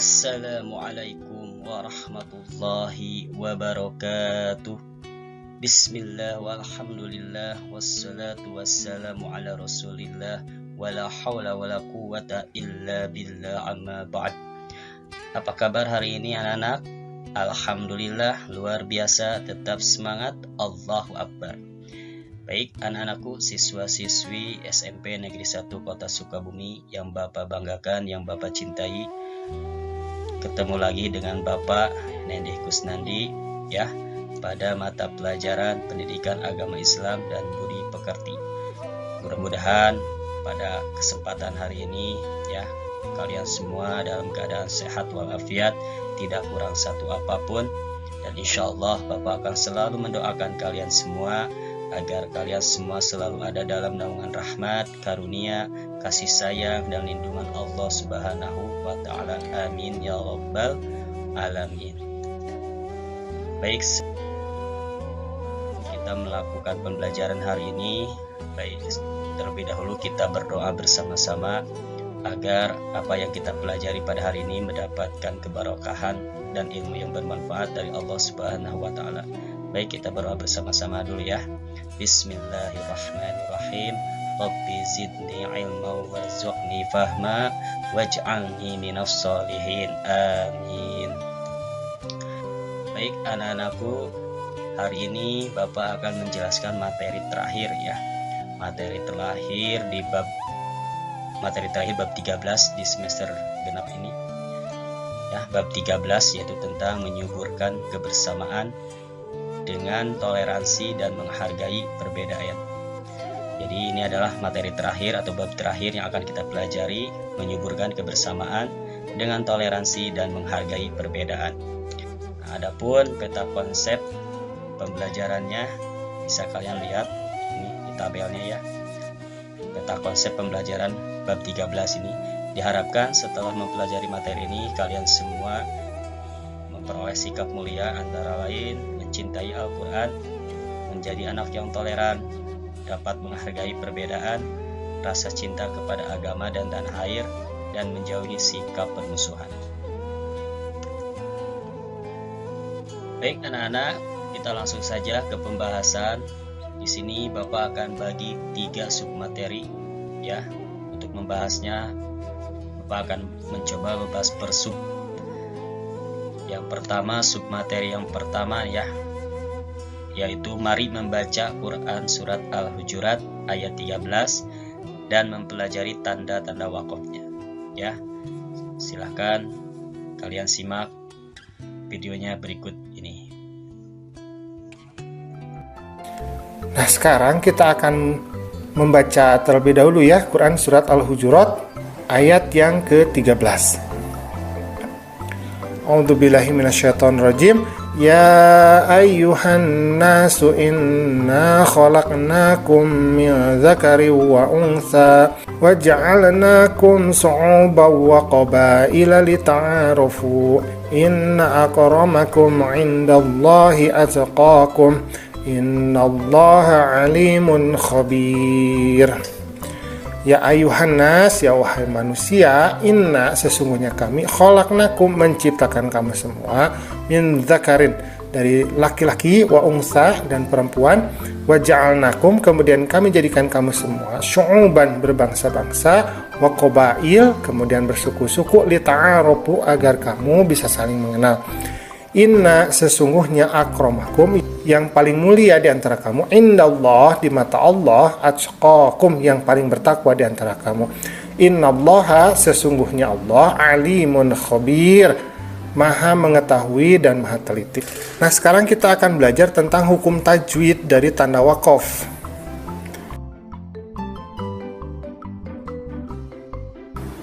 Assalamualaikum warahmatullahi wabarakatuh. Bismillah walhamdulillah wassalatu wassalamu ala rasulillah wala hawla wala quwata illa billah amma ba'd. Apa kabar hari ini anak-anak? Alhamdulillah luar biasa, tetap semangat, Allahu Akbar. Baik anak-anakku, siswa-siswi SMP Negeri 1 Kota Sukabumi yang Bapak banggakan, yang Bapak cintai, ketemu lagi dengan Bapak Nendi Kusnandi ya pada mata pelajaran Pendidikan Agama Islam dan Budi Pekerti. Mudah-mudahan pada kesempatan hari ini ya kalian semua dalam keadaan sehat walafiat, tidak kurang satu apapun, dan insya Allah Bapak akan selalu mendoakan kalian semua agar kalian semua selalu ada dalam naungan rahmat, karunia, kasih sayang dan lindungan Allah Subhanahu wa ta'ala. Amin ya rabbal alamin. Baik, kita melakukan pembelajaran hari ini. Baik, terlebih dahulu kita berdoa bersama-sama agar apa yang kita pelajari pada hari ini mendapatkan keberkahan dan ilmu yang bermanfaat dari Allah Subhanahu wa ta'ala. Baik, kita berdoa bersama-sama dulu ya. Bismillahirrahmanirrahim. Rabbi zidni ilma warzuqni fahma waj'alni minas sholihin. Amin. Baik anak-anakku, hari ini Bapak akan menjelaskan materi terakhir ya. Materi terakhir bab 13 di semester genap ini. Ya, bab 13 yaitu tentang menyuburkan kebersamaan dengan toleransi dan menghargai perbedaan. Jadi ini adalah materi terakhir atau bab terakhir yang akan kita pelajari, menyuburkan kebersamaan dengan toleransi dan menghargai perbedaan. Nah, adapun peta konsep pembelajarannya bisa kalian lihat ini di tabelnya ya. Peta konsep pembelajaran bab 13 ini diharapkan setelah mempelajari materi ini kalian semua memperoleh sikap mulia, antara lain mencintai Al-Quran, menjadi anak yang toleran, dapat menghargai perbedaan, rasa cinta kepada agama dan tanah air, dan menjauhi sikap permusuhan. Baik anak-anak, kita langsung saja ke pembahasan. Di sini Bapak akan bagi 3 submateri ya. Untuk membahasnya Bapak akan mencoba membahas per sub. Yang pertama, submateri yang pertama ya, yaitu mari membaca Quran surat Al-Hujurat ayat 13 dan mempelajari tanda-tanda wakofnya ya. Silahkan kalian simak videonya berikut ini. Nah, sekarang kita akan membaca terlebih dahulu ya Quran surat Al-Hujurat ayat yang ke-13. A'udzubillahi minasyaitonirrajim. Ya ayyuhan nasu inna khalaqnakum min dzakarin wa untha wa ja'alnakum syu'uban wa qabaila lita'arafu inna akramakum 'indallahi atqakum innallaha 'alimun khabir. Ya ayuhan nas, ya wahai manusia, inna sesungguhnya kami khalaqnakum menciptakan kamu semua min dzakarin dari laki-laki wa unsa dan perempuan wa ja'alnakum kemudian kami jadikan kamu semua syu'uban berbangsa-bangsa wa qabail kemudian bersuku-suku lita'arafu agar kamu bisa saling mengenal. Inna sesungguhnya akramakum yang paling mulia di antara kamu, indallah di mata Allah, atqakum yang paling bertakwa di antara kamu. Innallaha sesungguhnya Allah alimun khabir, maha mengetahui dan maha teliti. Nah, sekarang kita akan belajar tentang hukum tajwid dari tanda waqaf.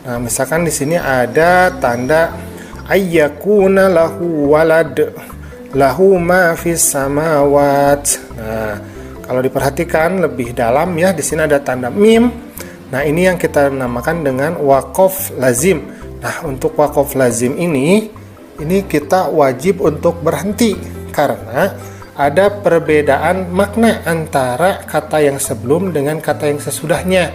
Nah, misalkan di sini ada tanda ayyakuna lahu walad lahu ma fis samawat. Nah, kalau diperhatikan lebih dalam ya, di sini ada tanda mim. Nah, ini yang kita namakan dengan waqaf lazim. Nah, untuk waqaf lazim ini kita wajib untuk berhenti karena ada perbedaan makna antara kata yang sebelum dengan kata yang sesudahnya.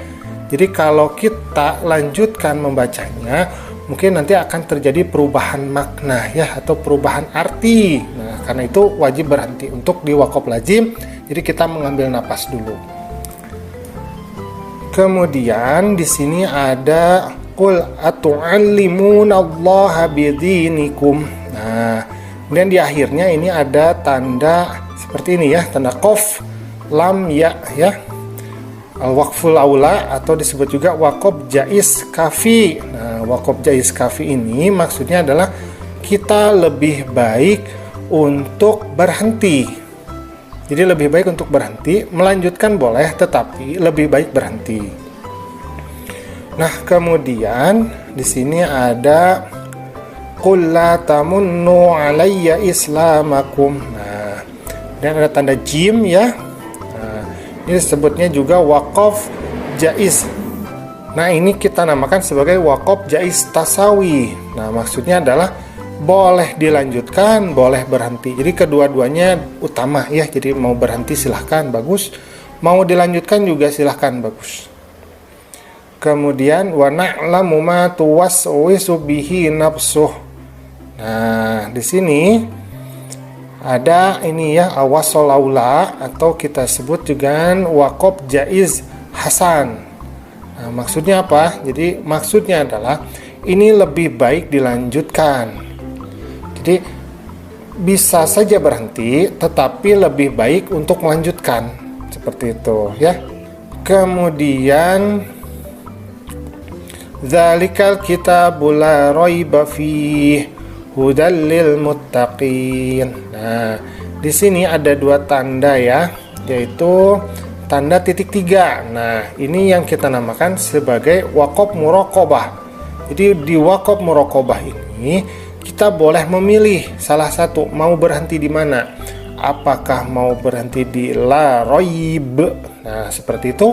Jadi kalau kita lanjutkan membacanya, mungkin nanti akan terjadi perubahan makna ya, atau perubahan arti. Nah, karena itu wajib berhenti untuk di waqaf lazim. Jadi kita mengambil napas dulu. Kemudian di sini ada qul atu'allimunallaha bidinikum. Nah, kemudian di akhirnya ini ada tanda seperti ini ya, tanda qaf lam ya ya. Al-waqful aula atau disebut juga waqaf jaiz kafi. Nah, waqaf jaiz kafi ini maksudnya adalah kita lebih baik untuk berhenti. Jadi lebih baik untuk berhenti, melanjutkan boleh tetapi lebih baik berhenti. Nah, kemudian di sini ada qul la tamunnu alayya islamakum. Nah, dan ada tanda jim ya. Ini disebutnya juga waqaf jaiz. Nah, ini kita namakan sebagai waqaf jaiz tasawi. Nah, maksudnya adalah boleh dilanjutkan, boleh berhenti. Jadi kedua-duanya utama ya. Jadi mau berhenti silahkan, bagus. Mau dilanjutkan juga silahkan, bagus. Kemudian wa na'lamu ma tuwaswisu bihi nafsuh. Nah, di sini ada ini ya, awasol aula atau kita sebut juga waqaf jaiz hasan. Nah, maksudnya apa? Jadi maksudnya adalah ini lebih baik dilanjutkan. Jadi bisa saja berhenti tetapi lebih baik untuk melanjutkan. Seperti itu ya. Kemudian zalikal kitabul la raiba fihi hudal lil muttaqin. Nah, di sini ada dua tanda ya, yaitu tanda titik 3. Nah, ini yang kita namakan sebagai waqaf muraqabah. Jadi di waqaf muraqabah ini kita boleh memilih salah satu mau berhenti di mana. Apakah mau berhenti di la raib, nah seperti itu,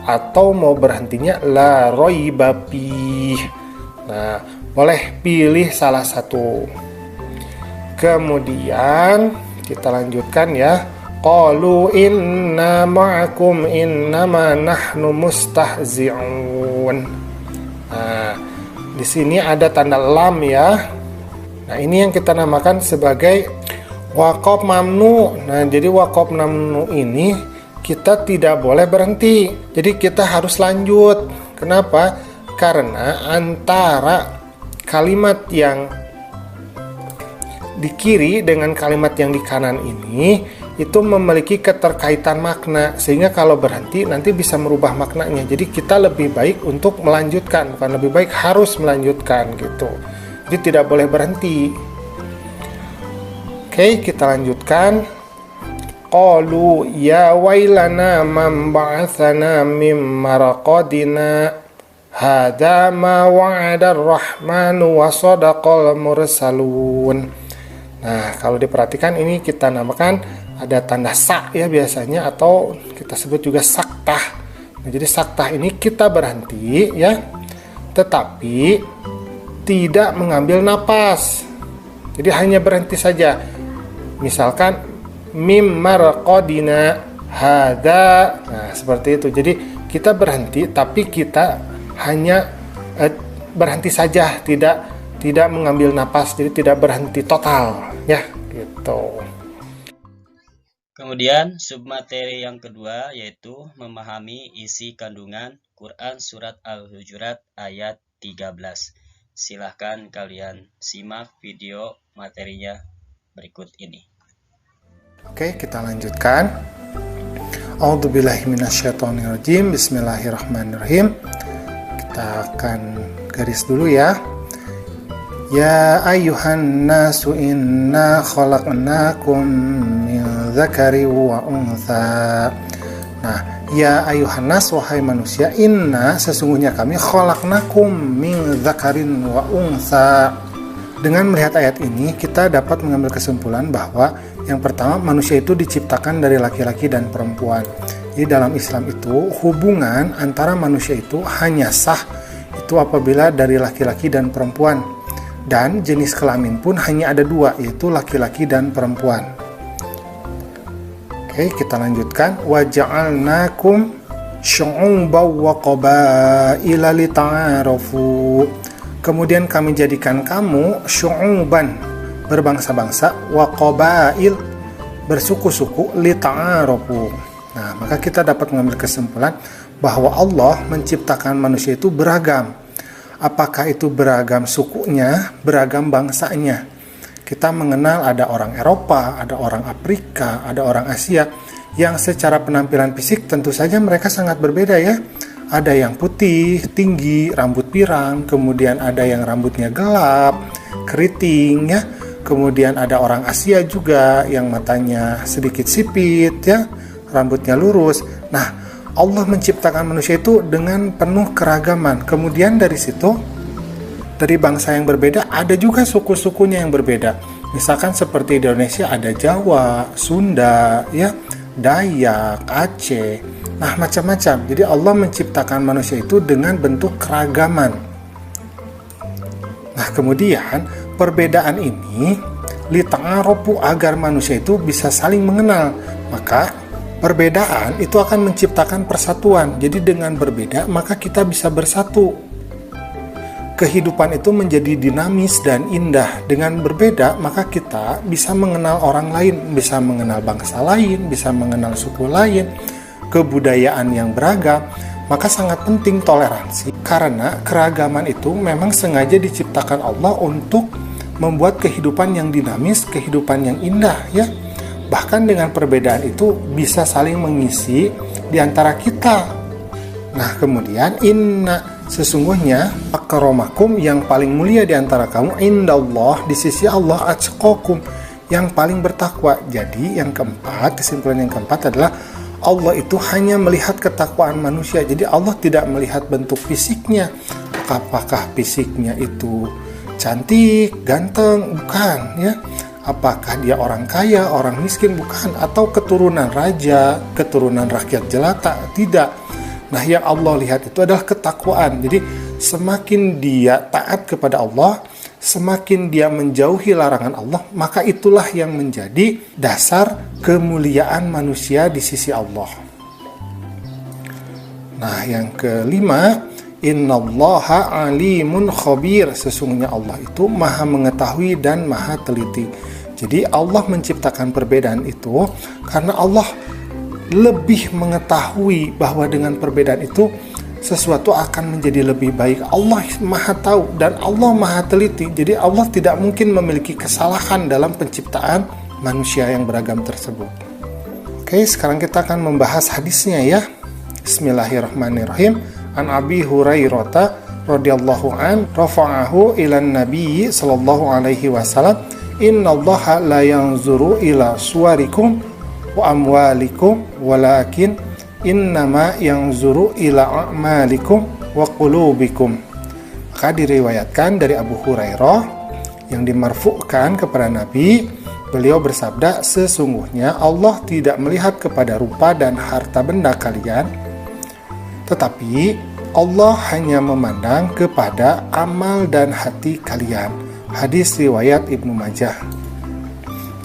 atau mau berhentinya la raiba fi. Nah, boleh pilih salah satu. Kemudian kita lanjutkan ya. Qalu inna ma'akum innama nahnu mustahzi'un. Nah, di sini ada tanda lam ya. Nah, ini yang kita namakan sebagai waqaf mamnu. Nah, jadi waqaf mamnu ini kita tidak boleh berhenti. Jadi kita harus lanjut. Kenapa? Karena antara kalimat yang di kiri dengan kalimat yang di kanan ini itu memiliki keterkaitan makna, sehingga kalau berhenti nanti bisa merubah maknanya. Jadi kita lebih baik untuk melanjutkan, bukan lebih baik, harus melanjutkan gitu. Jadi tidak boleh berhenti. Oke, kita lanjutkan. Qalu ya wailana man ba'atsana mim marqadina hadza ma wa'ada ar-rahmanu wa sadaqal mursalun. Nah, kalau diperhatikan ini kita namakan ada tanda sa ya biasanya, atau kita sebut juga saktah. Nah, jadi saktah ini kita berhenti ya, tetapi tidak mengambil napas. Jadi hanya berhenti saja. Misalkan mim marqadina hadza. Nah, seperti itu. Jadi kita berhenti tapi kita hanya berhenti saja, tidak mengambil napas, jadi tidak berhenti total ya gitu. Kemudian submateri yang kedua yaitu memahami isi kandungan Quran surat Al-Hujurat ayat 13. Silahkan kalian simak video materinya berikut ini. Oke, kita lanjutkan. A'udzubillahi minasyaitonirrajim. Bismillahirrahmanirrahim. Kita akan garis dulu ya. Ya ayyuhan nasu inna khalaqnakum min dzakari wa untha. Nah, ya ayyuhan nas, wahai manusia, inna, sesungguhnya kami, khalaqnakum min dzakarin wa untha. Dengan melihat ayat ini kita dapat mengambil kesimpulan bahwa yang pertama, manusia itu diciptakan dari laki-laki dan perempuan. Jadi dalam Islam itu hubungan antara manusia itu hanya sah itu apabila dari laki-laki dan perempuan, dan jenis kelamin pun hanya ada dua, yaitu laki-laki dan perempuan. Oke, kita lanjutkan. Wa ja'alnakum syu'uban wa qabaila lita'arafu. Kemudian kami jadikan kamu syu'uban, berbangsa-bangsa, wa qabail, bersuku-suku, lita'arofu. Nah, maka kita dapat mengambil kesimpulan bahwa Allah menciptakan manusia itu beragam. Apakah itu beragam sukunya, beragam bangsanya. Kita mengenal ada orang Eropa, ada orang Afrika, ada orang Asia, yang secara penampilan fisik tentu saja mereka sangat berbeda ya. Ada yang putih, tinggi, rambut pirang, kemudian ada yang rambutnya gelap, keriting ya. Kemudian ada orang Asia juga yang matanya sedikit sipit ya, rambutnya lurus. Nah, Allah menciptakan manusia itu dengan penuh keragaman. Kemudian dari situ, dari bangsa yang berbeda ada juga suku-sukunya yang berbeda. Misalkan seperti di Indonesia ada Jawa, Sunda, ya, Dayak, Aceh. Nah, macam-macam. Jadi Allah menciptakan manusia itu dengan bentuk keragaman. Nah, kemudian perbedaan ini lita'arofu, agar manusia itu bisa saling mengenal. Maka perbedaan itu akan menciptakan persatuan. Jadi dengan berbeda maka kita bisa bersatu. Kehidupan itu menjadi dinamis dan indah. Dengan berbeda maka kita bisa mengenal orang lain, bisa mengenal bangsa lain, bisa mengenal suku lain, kebudayaan yang beragam. Maka sangat penting toleransi, karena keragaman itu memang sengaja diciptakan Allah untuk membuat kehidupan yang dinamis, kehidupan yang indah ya. Bahkan dengan perbedaan itu bisa saling mengisi di antara kita. Nah, kemudian sesungguhnya akramakum, yang paling mulia di antara kamu, indallah, di sisi Allah, atqakum, yang paling bertakwa. Jadi yang keempat, kesimpulan yang keempat adalah Allah itu hanya melihat ketakwaan manusia. Jadi Allah tidak melihat bentuk fisiknya. Apakah fisiknya itu cantik, ganteng, bukan ya. Apakah dia orang kaya, orang miskin, bukan. Atau keturunan raja, keturunan rakyat jelata, tidak. Nah, yang Allah lihat itu adalah ketakwaan. Jadi semakin dia taat kepada Allah, semakin dia menjauhi larangan Allah, maka itulah yang menjadi dasar kemuliaan manusia di sisi Allah. Nah, yang kelima, innallaha alimun khabir, sesungguhnya Allah itu maha mengetahui dan maha teliti. Jadi Allah menciptakan perbedaan itu karena Allah lebih mengetahui bahwa dengan perbedaan itu sesuatu akan menjadi lebih baik. Allah maha tahu dan Allah maha teliti. Jadi Allah tidak mungkin memiliki kesalahan dalam penciptaan manusia yang beragam tersebut. Oke, sekarang kita akan membahas hadisnya ya. Bismillahirrahmanirrahim. An Abi Hurairah radhiyallahu an rafa'ahu ilan Nabi sallallahu alaihi wasallam, innallaha la yanzuru ila suwarikum wa amwalikum walakin innama yanzuru ila a'malikum wa qulubikum. Maka diriwayatkan dari Abu Hurairah yang dimarfu'kan kepada Nabi, beliau bersabda, sesungguhnya Allah tidak melihat kepada rupa dan harta benda kalian, tetapi Allah hanya memandang kepada amal dan hati kalian. Hadis riwayat Ibnu Majah.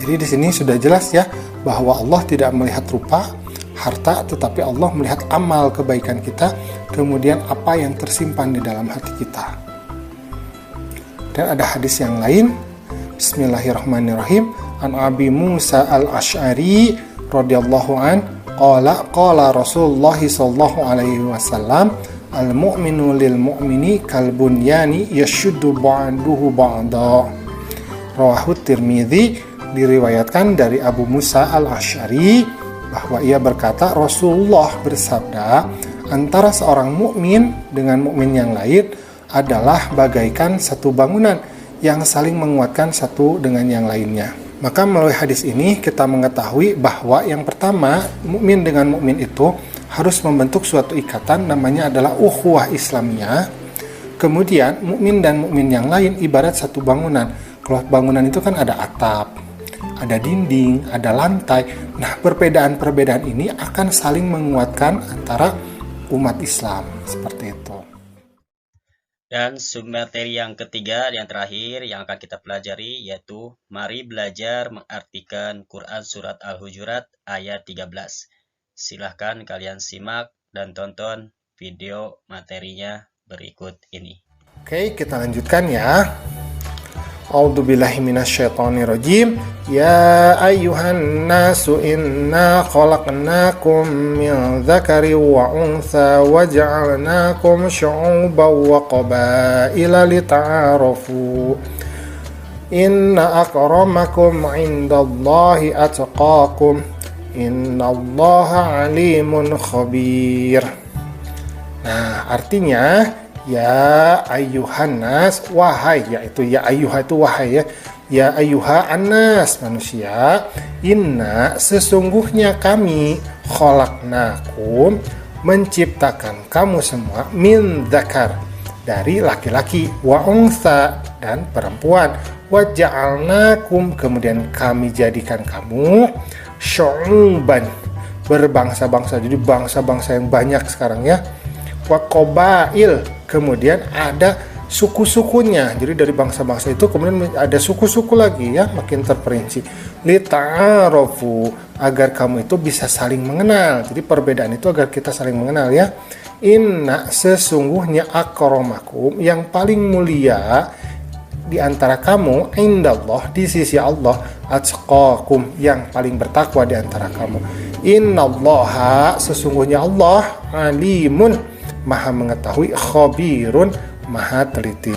Jadi di sini sudah jelas ya bahwa Allah tidak melihat rupa, harta, tetapi Allah melihat amal kebaikan kita, kemudian apa yang tersimpan di dalam hati kita. Dan ada hadis yang lain, Bismillahirrahmanirrahim. An Abi Musa al-Ash'ari radhiyallahu an qala Rasulullah sallallahu alaihi wasallam, al-mu'minu lil mu'mini kal bunyani yashuddu ba'duhu ba'da. Rawahu Tirmidzi. Diriwayatkan dari Abu Musa al-Ash'ari bahwa ia berkata, Rasulullah bersabda, antara seorang mukmin dengan mukmin yang lain adalah bagaikan satu bangunan yang saling menguatkan satu dengan yang lainnya. Maka melalui hadis ini kita mengetahui bahwa yang pertama, mukmin dengan mukmin itu harus membentuk suatu ikatan, namanya adalah ukhuwah Islamiyah. Kemudian mukmin dan mukmin yang lain ibarat satu bangunan. Kalau bangunan itu kan ada atap, ada dinding, ada lantai. Nah, perbedaan-perbedaan ini akan saling menguatkan antara umat Islam, seperti itu. Dan submateri yang ketiga, yang terakhir yang akan kita pelajari yaitu mari belajar mengartikan Quran Surat Al-Hujurat ayat 13. Silahkan kalian simak dan tonton video materinya berikut ini. Oke, kita lanjutkan ya. A'udzubillahi minasyaitonirrajim. Ya ayyuhan nasu inna khalaqnakum min dzakarin wa untha waja'alnakum syu'uban wa qabaila lita'arafu. Inna akramakum 'indallahi atqakum. Innallaha 'alimun khabir. Nah, artinya ya ayyuhan nas, wahai, yaitu ya ayyuha itu wahai ya. Ya ayyuha annas, manusia, inna sesungguhnya kami khalaqnakum menciptakan kamu semua min dzakar dari laki-laki wa untha dan perempuan wa ja'alnakum kemudian kami jadikan kamu syu'uban berbangsa-bangsa, jadi bangsa-bangsa yang banyak sekarang ya, wa qabail kemudian ada suku-sukunya, jadi dari bangsa-bangsa itu kemudian ada suku-suku lagi ya, makin terperinci. Lita'arafu agar kamu itu bisa saling mengenal, jadi perbedaan itu agar kita saling mengenal ya. Inna sesungguhnya akramakum yang paling mulia di antara kamu, indallah di sisi Allah, atqakum yang paling bertakwa di antara kamu. Innallaha sesungguhnya Allah alimun maha mengetahui, khabirun maha teliti.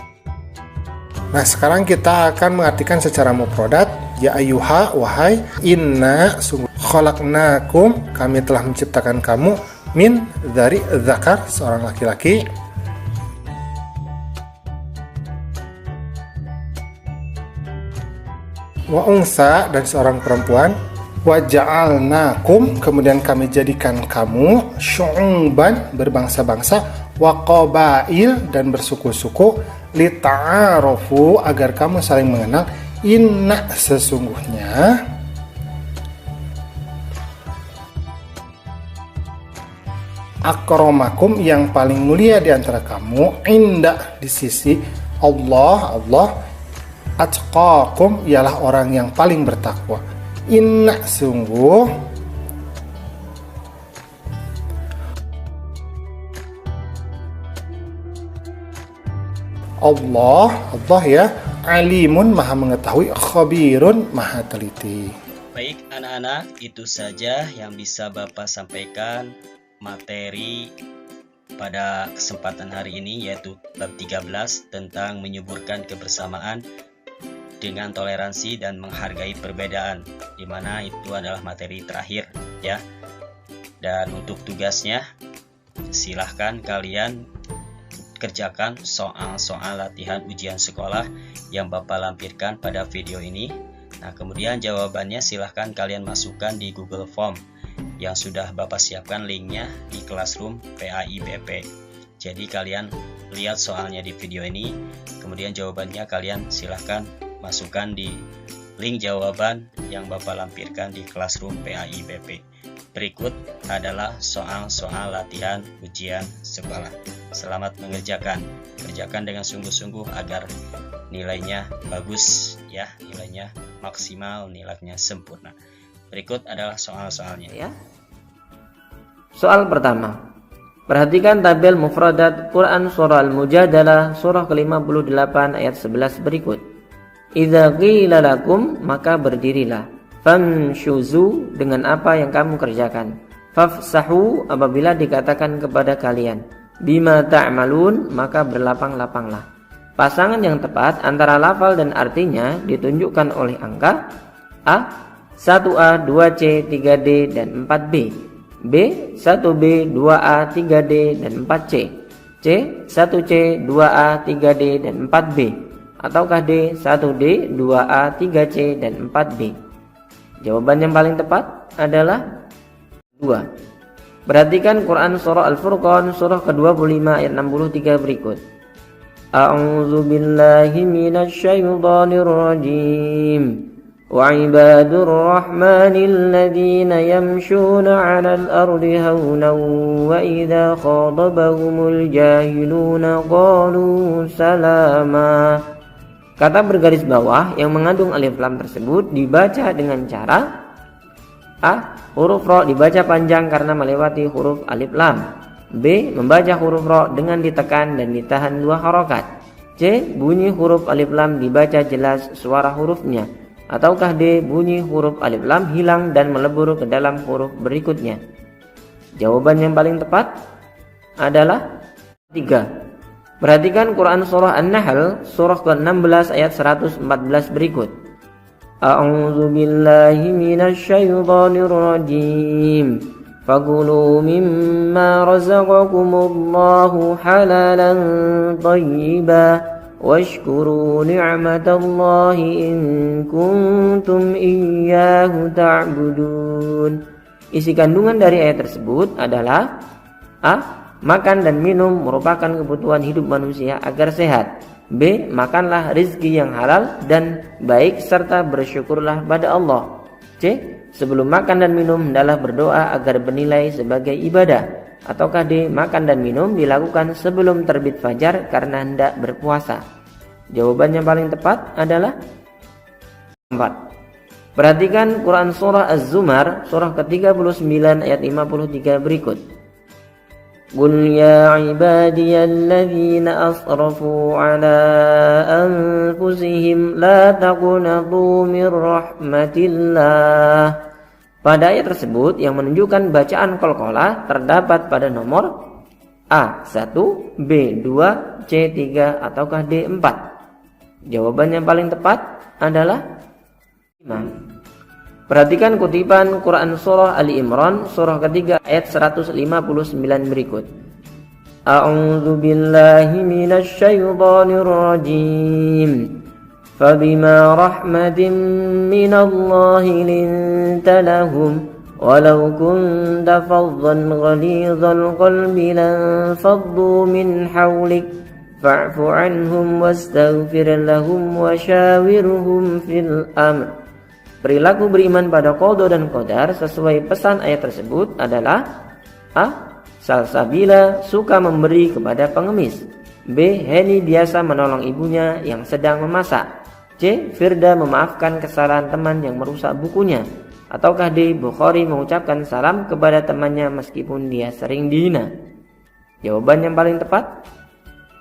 Nah, sekarang kita akan mengartikan secara mufradat. Ya ayyuha wahai, inna sungguh, khalaqnakum kami telah menciptakan kamu, min dari dzakar seorang laki-laki, wa unsa dan seorang perempuan, wa ja'alnakum kemudian kami jadikan kamu syu'uban berbangsa-bangsa, wa qabail dan bersuku-suku, lita'arafu agar kamu saling mengenal. Inna sesungguhnya akramakum yang paling mulia di antara kamu, inda di sisi Allah, atqakum ialah orang yang paling bertakwa. Inna sungguh Allah ya, alimun maha mengetahui, khabirun maha teliti. Baik anak-anak, itu saja yang bisa Bapak sampaikan materi pada kesempatan hari ini, yaitu bab 13 tentang menyuburkan kebersamaan dengan toleransi dan menghargai perbedaan, di mana itu adalah materi terakhir ya. Dan untuk tugasnya silahkan kalian kerjakan soal-soal latihan ujian sekolah yang Bapak lampirkan pada video ini. Nah, kemudian jawabannya silahkan kalian masukkan di Google Form yang sudah Bapak siapkan linknya di Classroom PAIBP. Jadi kalian lihat soalnya di video ini, kemudian jawabannya kalian silahkan masukkan di link jawaban yang Bapak lampirkan di Classroom PAIBP. Berikut adalah soal-soal latihan ujian sekolah. Selamat mengerjakan. Kerjakan dengan sungguh-sungguh agar nilainya bagus ya, nilainya maksimal, nilainya sempurna. Berikut adalah soal-soalnya ya. Soal pertama. Perhatikan tabel mufradat Quran surah Al-Mujadalah surah ke-58 ayat 11 berikut. Idza qila lakum maka berdirilah, famshuzu dengan apa yang kamu kerjakan, fafsahu apabila dikatakan kepada kalian, bima ta'malun maka berlapang-lapanglah. Pasangan yang tepat antara lafal dan artinya ditunjukkan oleh angka A 1A 2C 3D dan 4B, B 1B 2A 3D dan 4C, C 1C 2A 3D dan 4B, ataukah D 1D 2A 3C dan 4B. Jawaban yang paling tepat adalah 2. Perhatikan Quran surah Al-Furqan surah ke-25 ayat 63 berikut. A'udzu billahi minasy syaithanir rajim. Wa ibadur rahmanil ladzina yamshuna 'alal ardi hawnan wa idza khadabahumul jahiluna qalu salama. Kata bergaris bawah yang mengandung alif lam tersebut dibaca dengan cara A. Huruf ro dibaca panjang karena melewati huruf alif lam. B. Membaca huruf ro dengan ditekan dan ditahan 2 harokat. C. Bunyi huruf alif lam dibaca jelas suara hurufnya. Ataukah D. Bunyi huruf alif lam hilang dan melebur ke dalam huruf berikutnya? Jawaban yang paling tepat adalah 3. Perhatikan Quran surah An-Nahl surah ke-16 ayat 114 berikut. A'udzu billahi minasyaitonir rajim. Fakulu mimma razaqakumullahu halalan thayyiban washkuru ni'matallahi in kuntum iyyahu ta'budun. Isi kandungan dari ayat tersebut adalah A. Makan dan minum merupakan kebutuhan hidup manusia agar sehat. B. Makanlah rizki yang halal dan baik serta bersyukurlah pada Allah. C. Sebelum makan dan minum hendaklah berdoa agar bernilai sebagai ibadah. Ataukah D. Makan dan minum dilakukan sebelum terbit fajar karena hendak berpuasa? Jawaban yang paling tepat adalah 4. Perhatikan Quran surah Az-Zumar surah ke-39 ayat 53 berikut. Qul ya ibadiyalladzina asrafu ala anfusihim la taqnatu mir rahmatillah. Pada ayat tersebut yang menunjukkan bacaan qalqalah terdapat pada nomor A1, B2, C3 ataukah D4. Jawaban yang paling tepat adalah 5. Perhatikan kutipan Quran surah Ali Imran surah ketiga ayat 159 berikut. A'udzu billahi minasyaitonir rajim. Fabima rahmatin minallahi linta lahum walau kunta faddan ghalidhal qalbi lanfaddu min hawlik fa'fu anhum wastaghfir lahum wasyawirhum fil amr. Perilaku beriman pada qada dan qadar sesuai pesan ayat tersebut adalah A. Salsabila suka memberi kepada pengemis. B. Heni biasa menolong ibunya yang sedang memasak. C. Firda memaafkan kesalahan teman yang merusak bukunya. Ataukah D. Bukhari mengucapkan salam kepada temannya meskipun dia sering dihina? Jawaban yang paling tepat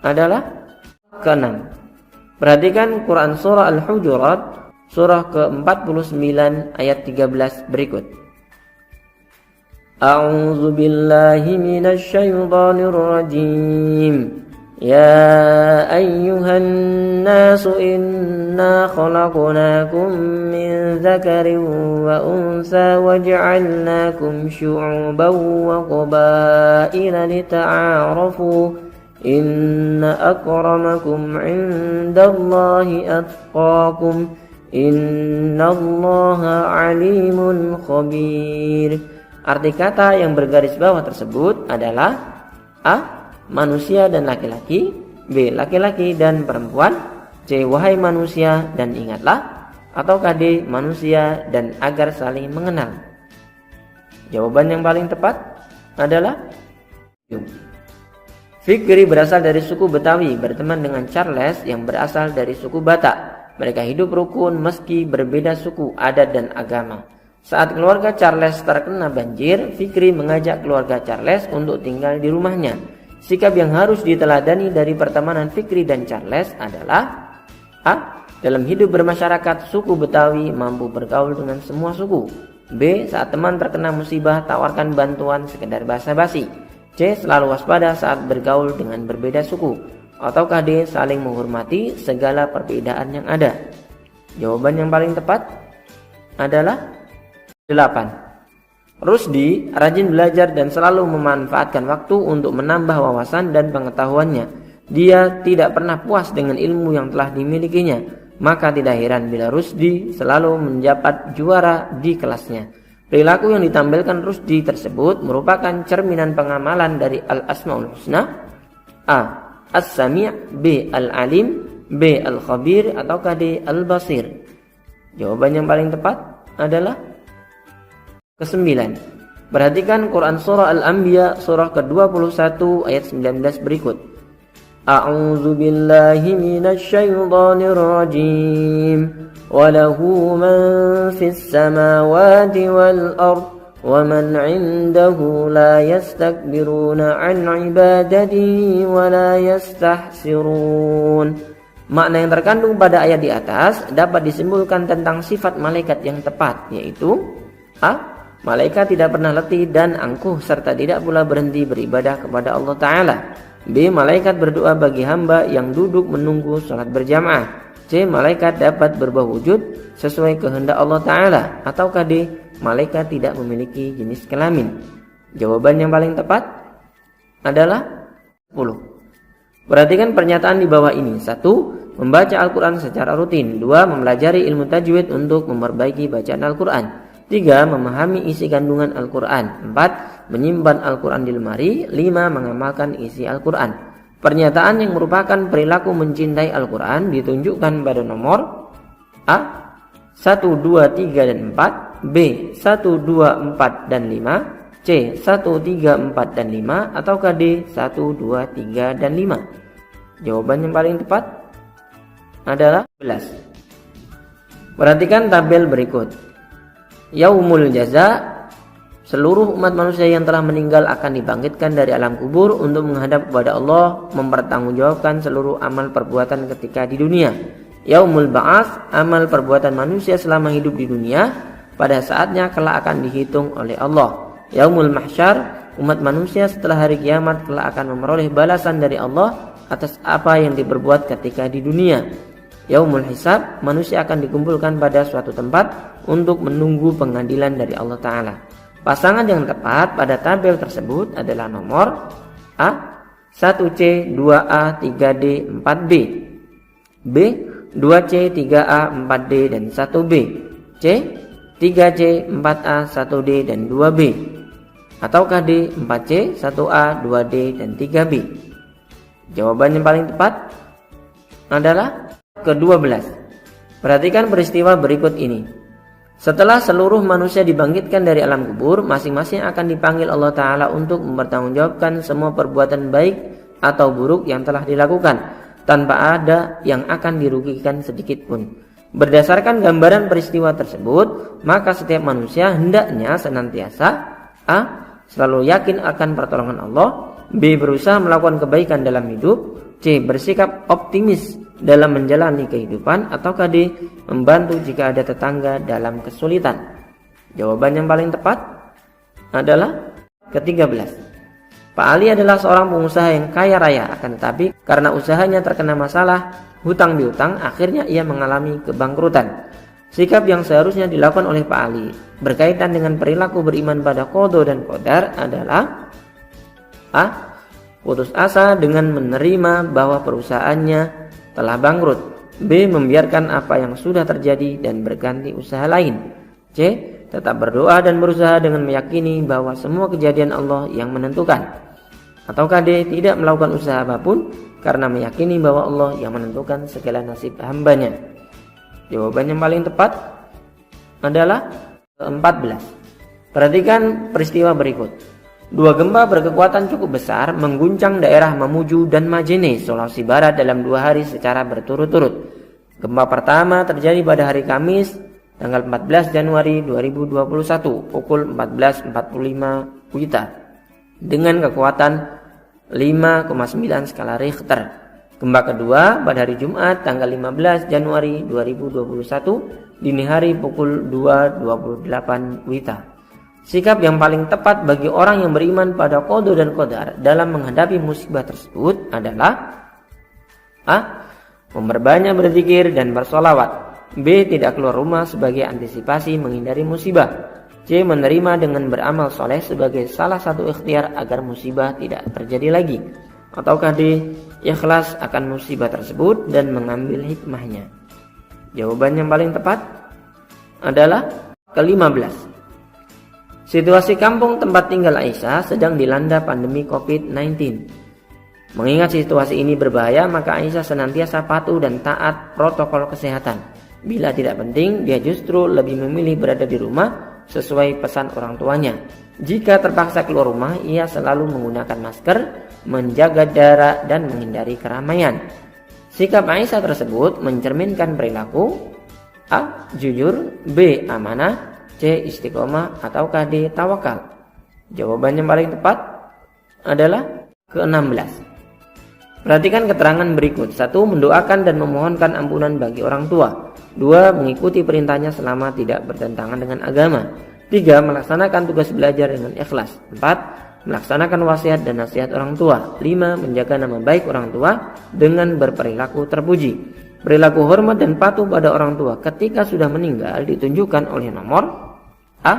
adalah ke-6. Perhatikan Quran surah Al-Hujurat surah ke-49 ayat 13 berikut. A'udzu billahi minasyaitonir rajim. Ya ayyuhan nasu inna khalaqnakum min dzakarin wa unsa waja'alnakum syu'uban wa qabaila lita'arafu. Inna akramakum 'indallahi atqakum. Innallaha alimun khabir. Arti kata yang bergaris bawah tersebut adalah A. Manusia dan laki-laki. B. Laki-laki dan perempuan. C. Wahai manusia dan ingatlah. Ataukah D. Manusia dan agar saling mengenal? Jawaban yang paling tepat adalah Fikri berasal dari suku Betawi berteman dengan Charles yang berasal dari suku Batak. Mereka hidup rukun meski berbeda suku, adat, dan agama. Saat keluarga Charles terkena banjir, Fikri mengajak keluarga Charles untuk tinggal di rumahnya. Sikap yang harus diteladani dari pertemanan Fikri dan Charles adalah A. Dalam hidup bermasyarakat, suku Betawi mampu bergaul dengan semua suku. B. Saat teman terkena musibah, tawarkan bantuan sekedar basa-basi. C. Selalu waspada saat bergaul dengan berbeda suku. Ataukah D. Saling menghormati segala perbedaan yang ada? Jawaban yang paling tepat adalah 8. Rusdi rajin belajar dan selalu memanfaatkan waktu untuk menambah wawasan dan pengetahuannya. Dia tidak pernah puas dengan ilmu yang telah dimilikinya. Maka tidak heran bila Rusdi selalu menjabat juara di kelasnya. Perilaku yang ditampilkan Rusdi tersebut merupakan cerminan pengamalan dari Al-Asmaul Husna. A. As-Sami', B. Al-Alim, B. Al-Khabir, ataukah D. Al-Basir? Jawaban yang paling tepat adalah ke-9. Perhatikan Quran surah Al-Anbiya surah ke-21 ayat 19 berikut. A'udzu billahi minasyaitonir rajim. Wa lahu man fis samawati wal ard وَمَنْ عِنْدَهُ لَا يَسْتَكْبِرُونَ عَنْ عِبَادَتِهِ وَلَا يَسْتَحْسِرُونَ. Makna yang terkandung pada ayat di atas dapat disimpulkan tentang sifat malaikat yang tepat, yaitu a. Malaikat tidak pernah letih dan angkuh serta tidak pula berhenti beribadah kepada Allah Ta'ala. B. Malaikat berdoa bagi hamba yang duduk menunggu sholat berjamaah. C. Malaikat dapat berubah wujud sesuai kehendak Allah Ta'ala. Ataukah D. Malaikat tidak memiliki jenis kelamin. Jawaban yang paling tepat adalah 10. Perhatikan pernyataan di bawah ini. 1. Membaca Al-Quran secara rutin. 2. Mempelajari ilmu tajwid untuk memperbaiki bacaan Al-Quran. 3. Memahami isi kandungan Al-Quran. 4. Menyimpan Al-Quran di lemari. 5. Mengamalkan isi Al-Quran. Pernyataan yang merupakan perilaku mencintai Al-Quran ditunjukkan pada nomor A. 1, 2, 3, dan 4. B. 1, 2, 4, dan 5. C. 1, 3, 4, dan 5. Ataukah D. 1, 2, 3, dan 5. Jawaban yang paling tepat adalah 11. Perhatikan tabel berikut. Yaumul jaza, seluruh umat manusia yang telah meninggal akan dibangkitkan dari alam kubur untuk menghadap kepada Allah, mempertanggungjawabkan seluruh amal perbuatan ketika di dunia. Yaumul ba'ats, amal perbuatan manusia selama hidup di dunia, pada saatnya kelak akan dihitung oleh Allah. Yaumul mahsyar, umat manusia setelah hari kiamat kelak akan memperoleh balasan dari Allah atas apa yang diperbuat ketika di dunia. Yaumul hisab, manusia akan dikumpulkan pada suatu tempat untuk menunggu pengadilan dari Allah Ta'ala. Pasangan yang tepat pada tabel tersebut adalah nomor A. 1C, 2A, 3D, 4B. B. 2C, 3A, 4D, dan 1B. C. 3C, 4A, 1D, dan 2B. Ataukah D. 4C, 1A, 2D, dan 3B. Jawaban yang paling tepat adalah ke-12. Perhatikan peristiwa berikut ini. Setelah seluruh manusia dibangkitkan dari alam kubur, masing-masing akan dipanggil Allah Ta'ala untuk mempertanggungjawabkan semua perbuatan baik atau buruk yang telah dilakukan, tanpa ada yang akan dirugikan sedikit pun. Berdasarkan gambaran peristiwa tersebut, maka setiap manusia hendaknya senantiasa A. Selalu yakin akan pertolongan Allah. B. Berusaha melakukan kebaikan dalam hidup. C. Bersikap optimis dalam menjalani kehidupan. Ataukah D. Membantu jika ada tetangga dalam kesulitan. Jawaban yang paling tepat adalah ke-13. Pak Ali adalah seorang pengusaha yang kaya raya, akan tetapi karena usahanya terkena masalah hutang piutang, akhirnya ia mengalami kebangkrutan. Sikap yang seharusnya dilakukan oleh Pak Ali berkaitan dengan perilaku beriman pada qada dan qadar adalah A. Putus asa dengan menerima bahwa perusahaannya telah bangkrut. B. Membiarkan apa yang sudah terjadi dan berganti usaha lain. C. Tetap berdoa dan berusaha dengan meyakini bahwa semua kejadian Allah yang menentukan. Ataukah D. Tidak melakukan usaha apapun karena meyakini bahwa Allah yang menentukan segala nasib hambanya. Jawaban yang paling tepat adalah ke-14. Perhatikan peristiwa berikut. Dua gempa berkekuatan cukup besar mengguncang daerah Mamuju dan Majene, Sulawesi Barat dalam 2 hari secara berturut-turut. Gempa pertama terjadi pada hari Kamis, tanggal 14 Januari 2021, pukul 14.45 WITA, dengan kekuatan 5,9 skala Richter. Gempa kedua pada hari Jumat, tanggal 15 Januari 2021, dini hari pukul 2.28 WITA. Sikap yang paling tepat bagi orang yang beriman pada qada dan qadar dalam menghadapi musibah tersebut adalah A. Memperbanyak berzikir dan bersolawat. B. Tidak keluar rumah sebagai antisipasi menghindari musibah. C. Menerima dengan beramal soleh sebagai salah satu ikhtiar agar musibah tidak terjadi lagi. Ataukah D. Ikhlas akan musibah tersebut dan mengambil hikmahnya. Jawaban yang paling tepat adalah ke-15. Situasi kampung tempat tinggal Aisyah sedang dilanda pandemi COVID-19. Mengingat situasi ini berbahaya, maka Aisyah senantiasa patuh dan taat protokol kesehatan. Bila tidak penting, dia justru lebih memilih berada di rumah sesuai pesan orang tuanya. Jika terpaksa keluar rumah, ia selalu menggunakan masker, menjaga jarak, dan menghindari keramaian. Sikap Aisyah tersebut mencerminkan perilaku A. Jujur, B. Amanah, C. Istiqomah, ataukah D. Tawakal? Jawaban yang paling tepat adalah ke-16. Perhatikan keterangan berikut. 1. Mendoakan dan memohonkan ampunan bagi orang tua. 2. Mengikuti perintahnya selama tidak bertentangan dengan agama. 3. Melaksanakan tugas belajar dengan ikhlas. 4. Melaksanakan wasiat dan nasihat orang tua. 5. Menjaga nama baik orang tua dengan berperilaku terpuji. Perilaku hormat dan patuh pada orang tua ketika sudah meninggal ditunjukkan oleh nomor A.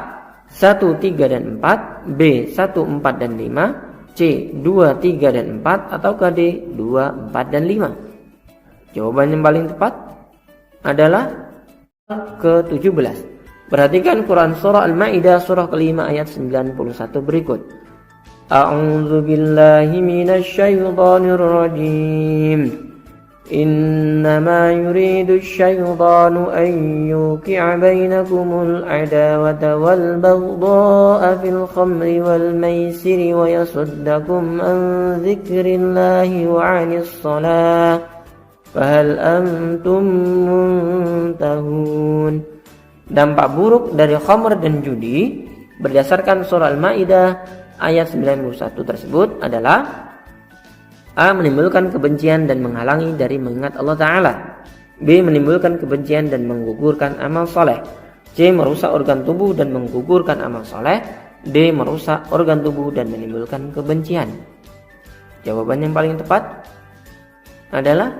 1, 3, dan 4. B. 1, 4, dan 5. C. 2, 3, dan 4. Atau D. 2, 4, dan 5. Jawaban yang paling tepat adalah ke-17. Perhatikan Quran surah Al-Maidah surah ke-5 ayat 91 berikut. A'udzu billahi minasy syaithanir rajim. Innama yuridu asy-syaitanu an yuqi'a bainakumul adawata wal baghdha'a fil khamri wal maisiri wa yasuddakum an dzikrillahi wa 'anis shalah fahal antum muntahun. Dampak buruk dari khamr dan judi berdasarkan surah Al-Maidah ayat 91 tersebut adalah A. Menimbulkan kebencian dan menghalangi dari mengingat Allah Ta'ala. B. Menimbulkan kebencian dan menggugurkan amal soleh. C. Merusak organ tubuh dan menggugurkan amal soleh. D. Merusak organ tubuh dan menimbulkan kebencian. Jawaban yang paling tepat adalah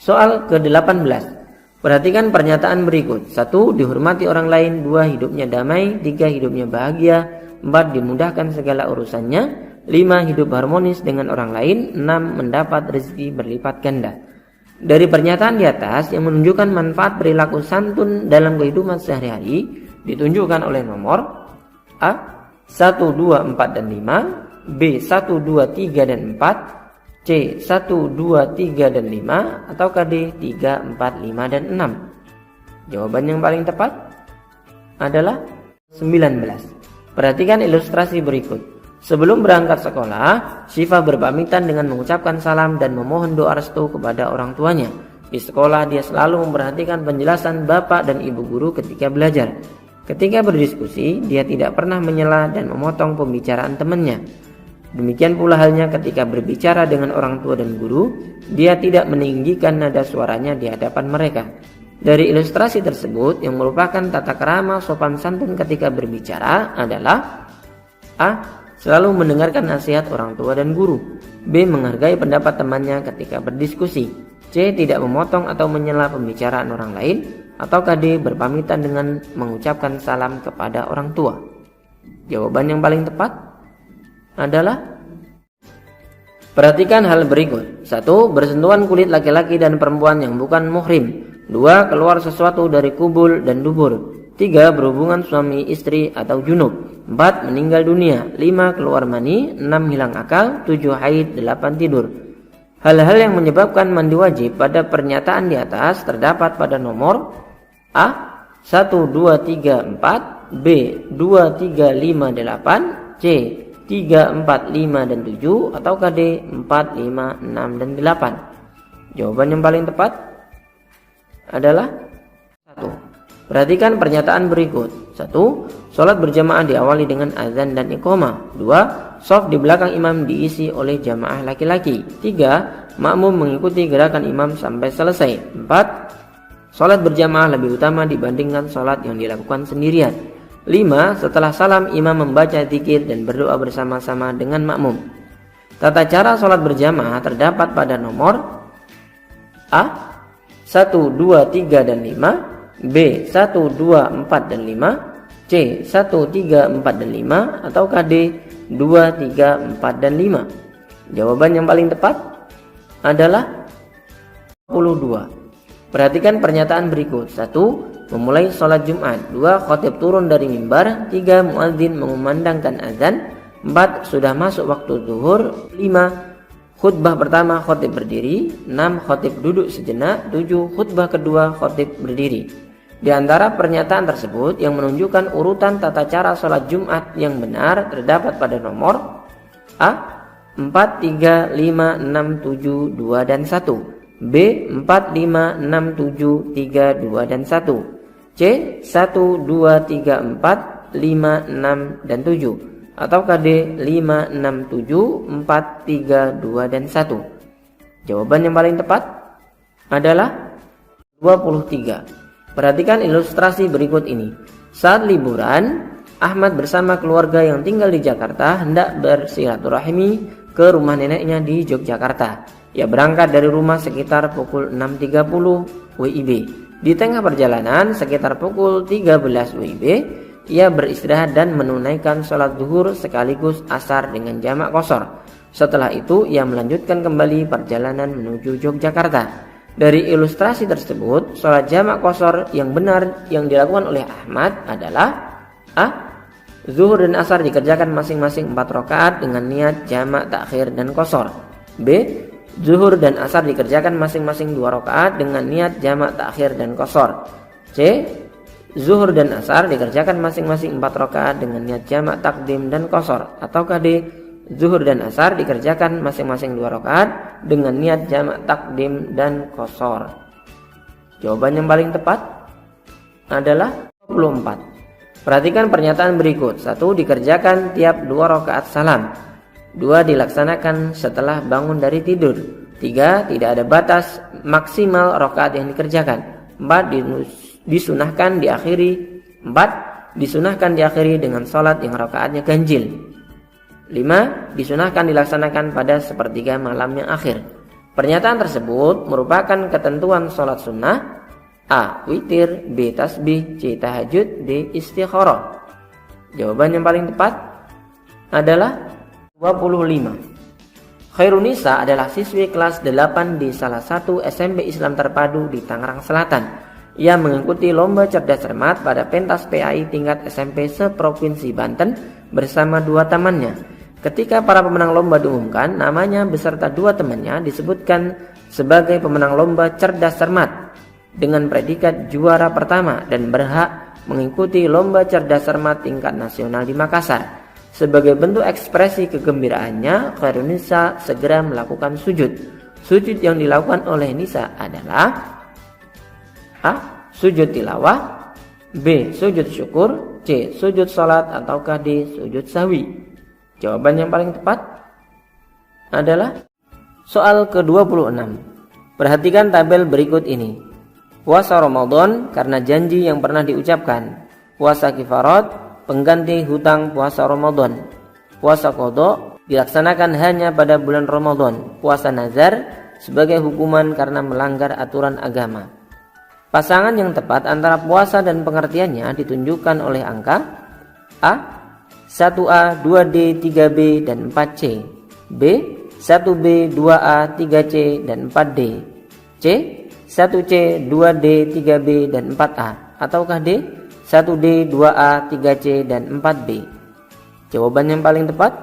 soal ke-18. Perhatikan pernyataan berikut. 1. Dihormati orang lain. 2. Hidupnya damai. 3. Hidupnya bahagia. 4. Dimudahkan segala urusannya. 5. Hidup harmonis dengan orang lain. 6. Mendapat rezeki berlipat ganda. Dari pernyataan di atas yang menunjukkan manfaat perilaku santun dalam kehidupan sehari-hari ditunjukkan oleh nomor A. 1, 2, 4, dan 5. B. 1, 2, 3, dan 4. C. 1, 2, 3, dan 5. Atau D. 3, 4, 5, dan 6. Jawaban yang paling tepat adalah 19. Perhatikan ilustrasi berikut. Sebelum berangkat sekolah, Syifa berpamitan dengan mengucapkan salam dan memohon doa restu kepada orang tuanya. Di sekolah dia selalu memperhatikan penjelasan bapak dan ibu guru ketika belajar. Ketika berdiskusi, dia tidak pernah menyela dan memotong pembicaraan temannya. Demikian pula halnya ketika berbicara dengan orang tua dan guru, dia tidak meninggikan nada suaranya di hadapan mereka. Dari ilustrasi tersebut yang merupakan tata krama sopan santun ketika berbicara adalah A. Selalu mendengarkan nasihat orang tua dan guru. B. Menghargai pendapat temannya ketika berdiskusi. C. Tidak memotong atau menyela pembicaraan orang lain. Atau D. Berpamitan dengan mengucapkan salam kepada orang tua. Jawaban yang paling tepat adalah perhatikan hal berikut. 1. Bersentuhan kulit laki-laki dan perempuan yang bukan muhrim. 2. Keluar sesuatu dari kubul dan dubur. 3. Berhubungan suami istri atau junub. 4. Meninggal dunia. 5. Keluar mani. 6. Hilang akal. 7. Haid. 8. Tidur. Hal-hal yang menyebabkan mandi wajib pada pernyataan di atas terdapat pada nomor A. 1, 2, 3, 4. B. 2, 3, 5, 8. C. 3, 4, 5, dan 7. Atau D. 4, 5, 6, dan 8. Jawaban yang paling tepat adalah 1. Perhatikan pernyataan berikut. 1. Sholat berjamaah diawali dengan azan dan iqamah. 2. Shaf di belakang imam diisi oleh jamaah laki-laki. 3. Makmum mengikuti gerakan imam sampai selesai. 4. Sholat berjamaah lebih utama dibandingkan sholat yang dilakukan sendirian. 5. Setelah salam imam membaca zikir dan berdoa bersama-sama dengan makmum. Tata cara sholat berjamaah terdapat pada nomor A. 1, 2, 3, dan 5. B. 1, 2, 4, dan 5. C. 1, 3, 4, dan 5. Atau D. 2, 3, 4, dan 5. Jawaban yang paling tepat adalah 22. Perhatikan pernyataan berikut. 1. Memulai sholat Jumat. 2. Khatib turun dari mimbar. 3. Muadzin mengumandangkan azan. 4. Sudah masuk waktu zuhur. 5. Khutbah pertama khatib berdiri. 6. Khatib duduk sejenak. 7. Khutbah kedua khatib berdiri. Di antara pernyataan tersebut yang menunjukkan urutan tata cara sholat Jumat yang benar terdapat pada nomor A. 4, 3, 5, 6, 7, 2, dan 1. B. 4, 5, 6, 7, 3, 2, dan 1. C. C. 1, 2, 3, 4, 5, 6, dan 7. Ataukah D. 5, 6, 7, 4, 3, 2, dan 1. Jawaban yang paling tepat adalah 23. Perhatikan ilustrasi berikut ini. Saat liburan, Ahmad bersama keluarga yang tinggal di Jakarta hendak bersilaturahmi ke rumah neneknya di Yogyakarta. Ia berangkat dari rumah sekitar pukul 6.30 WIB. Di tengah perjalanan sekitar pukul 13 WIB, ia beristirahat dan menunaikan sholat zuhur sekaligus asar dengan jamak qashar. Setelah itu ia melanjutkan kembali perjalanan menuju Yogyakarta. Dari ilustrasi tersebut, sholat jamak qashar yang benar yang dilakukan oleh Ahmad adalah A. Zuhur dan asar dikerjakan masing-masing 4 rakaat dengan niat jamak takhir dan qashar. B. Zuhur dan asar dikerjakan masing-masing 2 rakaat dengan niat jamak takhir dan qashar. C. Zuhur dan asar dikerjakan masing-masing 4 rakaat dengan niat jamak takdim dan qashar. Ataukah D. Zuhur dan asar dikerjakan masing-masing 2 rakaat dengan niat jamak takdim dan qashar. Jawaban yang paling tepat adalah 24. Perhatikan pernyataan berikut. 1. Dikerjakan tiap 2 rakaat salam. 2. Dilaksanakan setelah bangun dari tidur. 3. Tidak ada batas maksimal rakaat yang dikerjakan. 4. Disunahkan diakhiri dengan sholat yang rakaatnya ganjil. 5. Disunahkan dilaksanakan pada sepertiga malam yang akhir. Pernyataan tersebut merupakan ketentuan sholat sunnah. A. Witir, B. Tasbih, C. Tahajud, D. Istikharah. Jawaban yang paling tepat adalah 25. Khairun Nisa adalah siswi kelas 8 di salah satu SMP Islam terpadu di Tangerang Selatan. Ia mengikuti lomba cerdas cermat pada pentas PAI tingkat SMP seprovinsi Banten bersama 2 temannya. Ketika para pemenang lomba diumumkan, namanya beserta 2 temannya disebutkan sebagai pemenang lomba cerdas cermat dengan predikat juara pertama dan berhak mengikuti lomba cerdas cermat tingkat nasional di Makassar. Sebagai bentuk ekspresi kegembiraannya, Khairun Nisa segera melakukan sujud. Sujud yang dilakukan oleh Nisa adalah A. Sujud tilawah, B. Sujud syukur, C. Sujud salat, ataukah D. Sujud sahwi. Jawaban yang paling tepat adalah soal ke-26. Perhatikan tabel berikut ini. Puasa Ramadan karena janji yang pernah diucapkan. Puasa kifarat, pengganti hutang puasa Ramadan. Puasa qadha dilaksanakan hanya pada bulan Ramadan. Puasa nazar sebagai hukuman karena melanggar aturan agama. Pasangan yang tepat antara puasa dan pengertiannya ditunjukkan oleh angka A. 1A, 2D, 3B, dan 4C. B. 1B, 2A, 3C, dan 4D. C. 1C, 2D, 3B, dan 4A. Ataukah D. 1D, 2A, 3C, dan 4B. Jawaban yang paling tepat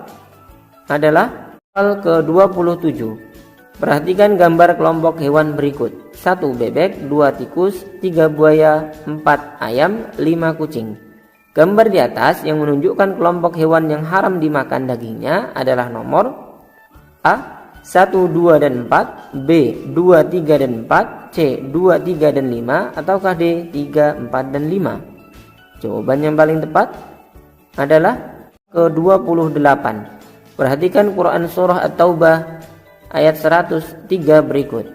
adalah soal ke-27. Perhatikan gambar kelompok hewan berikut. 1 bebek, 2 tikus, 3 buaya, 4 ayam, 5 kucing. Gambar di atas yang menunjukkan kelompok hewan yang haram dimakan dagingnya adalah nomor A. 1, 2, dan 4, B. 2, 3, dan 4, C. 2, 3, dan 5, ataukah D. 3, 4, dan 5. Jawaban yang paling tepat adalah ke-28. Perhatikan Quran Surah At-Taubah ayat 103 berikut.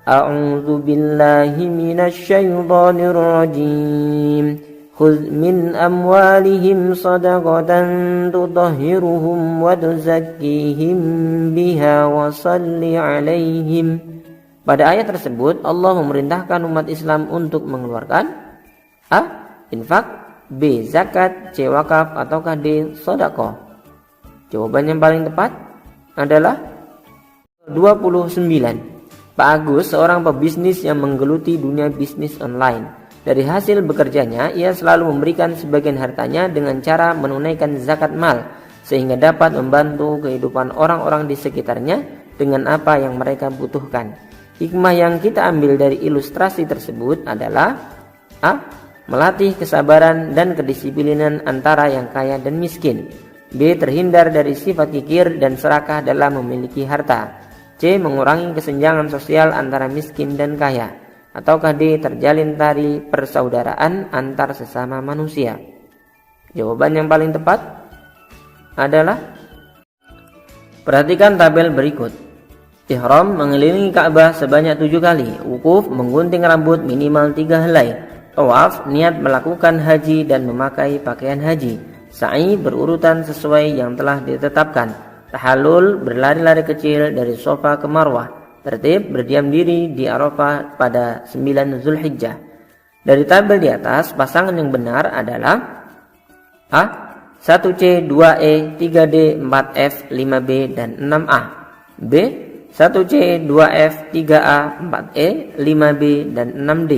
A'udzu billahi minasy syaithanir rajim. Khudh min amwalihim sadaqatan tutahhiruhum wa tuzakkihim biha wa shalli 'alaihim. Pada ayat tersebut Allah memerintahkan umat Islam untuk mengeluarkan A. Infak, B. Zakat, C. Wakaf, ataukah D. Sedekah. Jawaban yang paling tepat adalah 29. Pak Agus seorang pebisnis yang menggeluti dunia bisnis online. Dari hasil bekerjanya, ia selalu memberikan sebagian hartanya dengan cara menunaikan zakat mal, sehingga dapat membantu kehidupan orang-orang di sekitarnya dengan apa yang mereka butuhkan. Hikmah yang kita ambil dari ilustrasi tersebut adalah A. Melatih kesabaran dan kedisiplinan antara yang kaya dan miskin. B. Terhindar dari sifat kikir dan serakah dalam memiliki harta. C. Mengurangi kesenjangan sosial antara miskin dan kaya. Ataukah D. terjalin tali persaudaraan antar sesama manusia? Jawaban yang paling tepat adalah, perhatikan tabel berikut. Ihram mengelilingi Ka'bah sebanyak 7 kali. Wukuf menggunting rambut minimal 3 helai. Tawaf niat melakukan haji dan memakai pakaian haji. Sa'i berurutan sesuai yang telah ditetapkan. Tahallul berlari-lari kecil dari Safa ke Marwah. Tertib berdiam diri di Arafah pada 9 Zulhijjah. Dari tabel di atas, pasangan yang benar adalah A. 1C, 2E, 3D, 4F, 5B, dan 6A. B. 1C, 2F, 3A, 4E, 5B, dan 6D.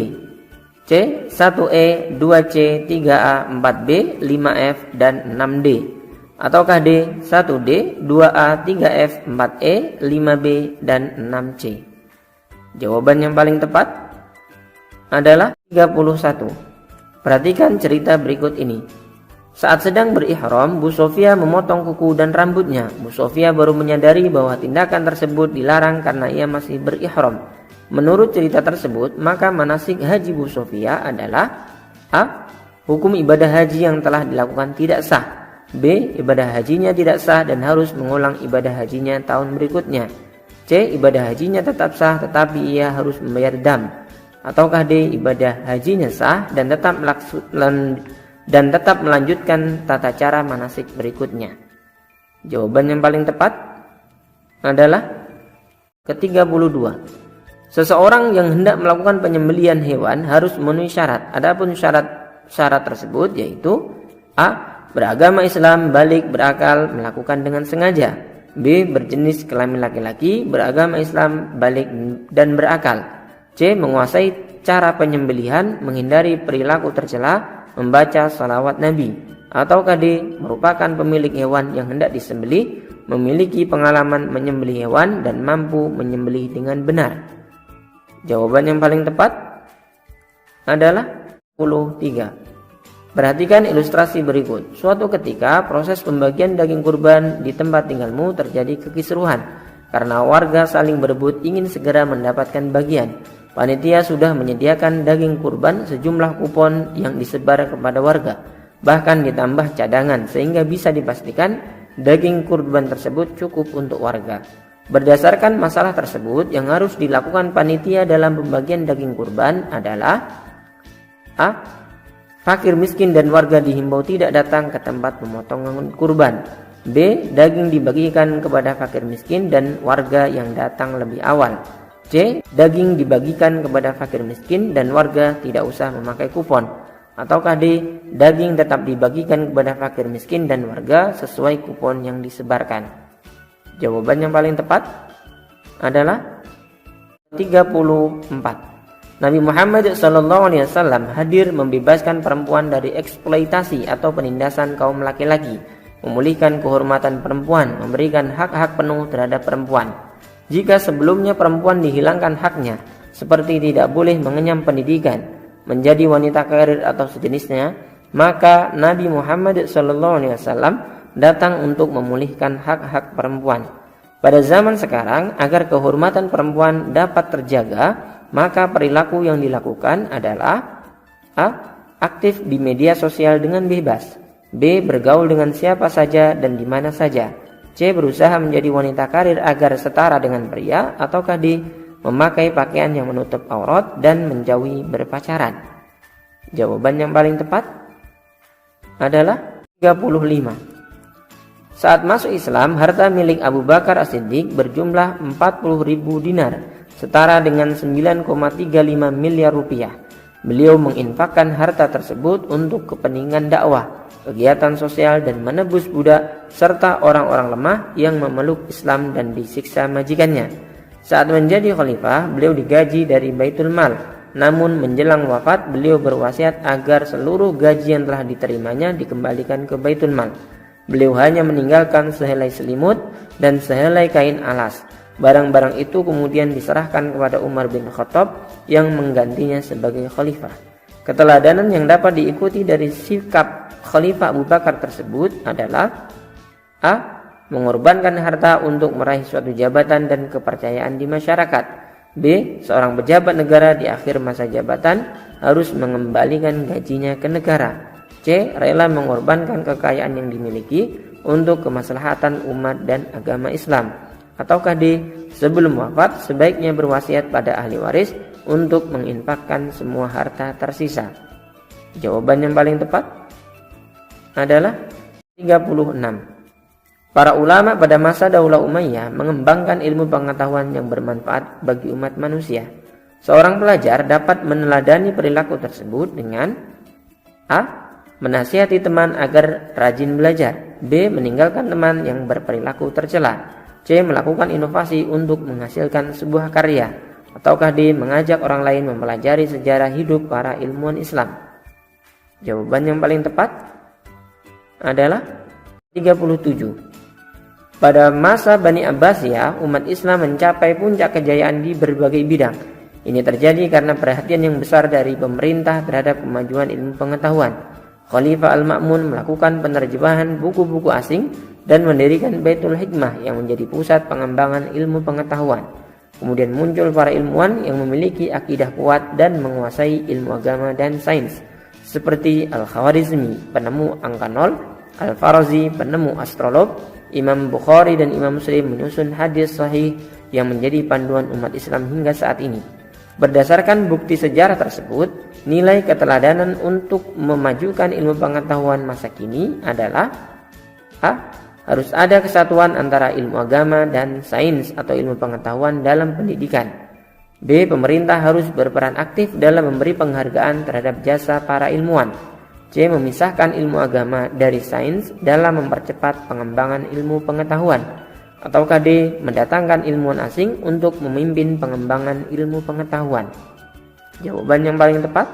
C. 1E, 2C, 3A, 4B, 5F, dan 6D. Ataukah D. 1D, 2A, 3F, 4E, 5B, dan 6C? Jawaban yang paling tepat adalah 31. Perhatikan cerita berikut ini. Saat sedang berihram, Bu Sofia memotong kuku dan rambutnya. Bu Sofia baru menyadari bahwa tindakan tersebut dilarang karena ia masih berihram. Menurut cerita tersebut, maka manasik haji Bu Sofia adalah A. Hukum ibadah haji yang telah dilakukan tidak sah. B. Ibadah hajinya tidak sah dan harus mengulang ibadah hajinya tahun berikutnya. C. Ibadah hajinya tetap sah tetapi ia harus membayar dam. Ataukah D. Ibadah hajinya sah dan tetap melanjutkan tata cara manasik berikutnya? Jawaban yang paling tepat adalah ke-32. Seseorang yang hendak melakukan penyembelihan hewan harus memenuhi syarat. Adapun syarat tersebut yaitu A. Beragama Islam, balik, berakal, melakukan dengan sengaja. B. Berjenis kelamin laki-laki, beragama Islam, balik, dan berakal. C. Menguasai cara penyembelihan, menghindari perilaku tercela, membaca salawat Nabi. Ataukah D. Merupakan pemilik hewan yang hendak disembelih, memiliki pengalaman menyembelih hewan, dan mampu menyembelih dengan benar? Jawaban yang paling tepat adalah 23. Perhatikan ilustrasi berikut. Suatu ketika proses pembagian daging kurban di tempat tinggalmu terjadi kekisruhan karena warga saling berebut ingin segera mendapatkan bagian. Panitia sudah menyediakan daging kurban sejumlah kupon yang disebar kepada warga, bahkan ditambah cadangan sehingga bisa dipastikan daging kurban tersebut cukup untuk warga. Berdasarkan masalah tersebut, yang harus dilakukan panitia dalam pembagian daging kurban adalah A. Fakir miskin dan warga dihimbau tidak datang ke tempat pemotongan kurban. B. Daging dibagikan kepada fakir miskin dan warga yang datang lebih awal. C. Daging dibagikan kepada fakir miskin dan warga tidak usah memakai kupon. Ataukah D. Daging tetap dibagikan kepada fakir miskin dan warga sesuai kupon yang disebarkan? Jawaban yang paling tepat adalah 34. Nabi Muhammad SAW hadir membebaskan perempuan dari eksploitasi atau penindasan kaum laki-laki, memulihkan kehormatan perempuan, memberikan hak-hak penuh terhadap perempuan. Jika sebelumnya perempuan dihilangkan haknya, seperti tidak boleh mengenyam pendidikan, menjadi wanita karir atau sejenisnya, maka Nabi Muhammad SAW datang untuk memulihkan hak-hak perempuan. Pada zaman sekarang, agar kehormatan perempuan dapat terjaga, maka perilaku yang dilakukan adalah A. Aktif di media sosial dengan bebas. B. Bergaul dengan siapa saja dan di mana saja. C. Berusaha menjadi wanita karir agar setara dengan pria. Ataukah D. Memakai pakaian yang menutup aurat dan menjauhi berpacaran? Jawaban yang paling tepat adalah 35. Saat masuk Islam, harta milik Abu Bakar As-Siddiq berjumlah 40.000 dinar, setara dengan 9,35 miliar rupiah. Beliau menginfakkan harta tersebut untuk kepentingan dakwah, kegiatan sosial, dan menebus budak serta orang-orang lemah yang memeluk Islam dan disiksa majikannya. Saat menjadi khalifah, beliau digaji dari Baitul Mal. Namun menjelang wafat, beliau berwasiat agar seluruh gaji yang telah diterimanya dikembalikan ke Baitul Mal. Beliau hanya meninggalkan sehelai selimut dan sehelai kain alas. Barang-barang itu kemudian diserahkan kepada Umar bin Khattab yang menggantinya sebagai khalifah. Keteladanan yang dapat diikuti dari sikap Khalifah Abu Bakar tersebut adalah A. Mengorbankan harta untuk meraih suatu jabatan dan kepercayaan di masyarakat. B. Seorang pejabat negara di akhir masa jabatan harus mengembalikan gajinya ke negara. C. Rela mengorbankan kekayaan yang dimiliki untuk kemaslahatan umat dan agama Islam. Ataukah D. Sebelum wafat sebaiknya berwasiat pada ahli waris untuk menginfakkan semua harta tersisa. Jawaban yang paling tepat adalah 36. Para ulama pada masa Daulah Umayyah mengembangkan ilmu pengetahuan yang bermanfaat bagi umat manusia. Seorang pelajar dapat meneladani perilaku tersebut dengan A. Menasihati teman agar rajin belajar. B. Meninggalkan teman yang berperilaku tercela. C. Melakukan inovasi untuk menghasilkan sebuah karya. Ataukah D. Mengajak orang lain mempelajari sejarah hidup para ilmuwan Islam. Jawaban yang paling tepat adalah 37. Pada masa Bani Abbasiyah, umat Islam mencapai puncak kejayaan di berbagai bidang. Ini terjadi karena perhatian yang besar dari pemerintah terhadap kemajuan ilmu pengetahuan. Khalifah Al-Ma'mun melakukan penerjemahan buku-buku asing dan mendirikan Baitul Hikmah yang menjadi pusat pengembangan ilmu pengetahuan. Kemudian muncul para ilmuwan yang memiliki akidah kuat dan menguasai ilmu agama dan sains, seperti Al-Khawarizmi, penemu angka 0, Al-Farazi, penemu astrolog. Imam Bukhari dan Imam Muslim menyusun hadis sahih yang menjadi panduan umat Islam hingga saat ini. Berdasarkan bukti sejarah tersebut, nilai keteladanan untuk memajukan ilmu pengetahuan masa kini adalah A. Harus ada kesatuan antara ilmu agama dan sains atau ilmu pengetahuan dalam pendidikan. B. Pemerintah harus berperan aktif dalam memberi penghargaan terhadap jasa para ilmuwan. C. Memisahkan ilmu agama dari sains dalam mempercepat pengembangan ilmu pengetahuan. Ataukah D. Mendatangkan ilmuwan asing untuk memimpin pengembangan ilmu pengetahuan. Jawaban yang paling tepat